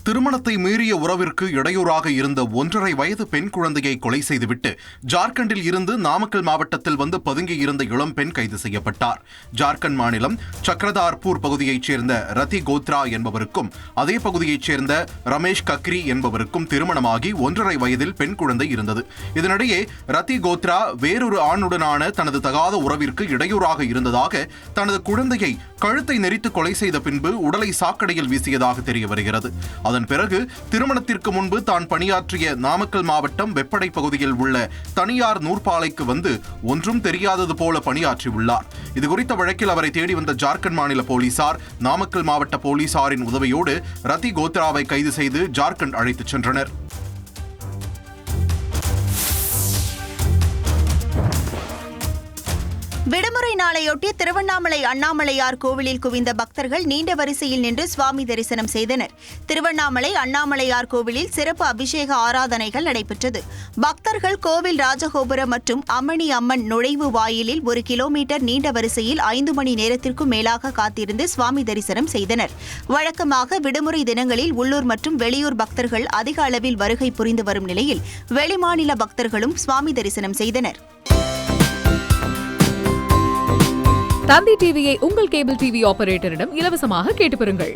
திருமணத்தை மீறிய உறவிற்கு இடையூறாக இருந்த 1.5 வயது பெண் குழந்தையை கொலை செய்துவிட்டு ஜார்க்கண்டில் இருந்து நாமக்கல் மாவட்டத்தில் வந்து பதுங்கியிருந்த இளம் பெண் கைது செய்யப்பட்டார். ஜார்க்கண்ட் மாநிலம் சக்ரதார்பூர் பகுதியைச் சேர்ந்த ரதி கோத்ரா என்பவருக்கும் அதே பகுதியைச் சேர்ந்த ரமேஷ் கக்ரி என்பவருக்கும் திருமணமாகி 1.5 வயதில் பெண் குழந்தை இருந்தது. இதனிடையே ரதி கோத்ரா வேறொரு ஆணுடனான தனது தகாத உறவிற்கு இடையூறாக இருந்ததாக தனது குழந்தையை கழுத்தை நெரித்து கொலை செய்த பின்பு உடலை சாக்கடையில் வீசியதாக தெரிய வருகிறது. அதன் பிறகு திருமணத்திற்கு முன்பு தான் பணியாற்றிய நாமக்கல் மாவட்டம் வெப்படை பகுதியில் உள்ள தனியார் நூற்பாலைக்கு வந்து ஒன்றும் தெரியாதது போல பணியாற்றியுள்ளார். இதுகுறித்த வழக்கில் அவரை தேடி வந்த ஜார்க்கண்ட் மாநில போலீசார் நாமக்கல் மாவட்ட போலீசாரின் உதவியோடு ரதி கோத்ராவை கைது செய்து ஜார்க்கண்ட் அழைத்துச் சென்றனர். விடுமுறை நாளையொட்டி திருவண்ணாமலை அண்ணாமலையார் கோவிலில் குவிந்த பக்தர்கள் நீண்ட வரிசையில் நின்று சுவாமி தரிசனம் செய்தனர். திருவண்ணாமலை அண்ணாமலையார் கோவிலில் சிறப்பு அபிஷேக ஆராதனைகள் நடைபெற்றது. பக்தர்கள் கோவில் ராஜகோபுரம் மற்றும் அம்மணி அம்மன் நுழைவு வாயிலில் 1 கிலோமீட்டர் நீண்ட வரிசையில் 5 மணி நேரத்திற்கும் மேலாக காத்திருந்து சுவாமி தரிசனம் செய்தனர். வழக்கமாக விடுமுறை தினங்களில் உள்ளூர் மற்றும் வெளியூர் பக்தர்கள் அதிக அளவில் வருகை புரிந்து வரும் நிலையில் வெளிமாநில பக்தர்களும் சுவாமி தரிசனம் செய்தனர். தந்தி டிவியை உங்கள் கேபிள் டிவி ஆபரேட்டரிடம் இலவசமாக கேட்டு பெறுங்கள்.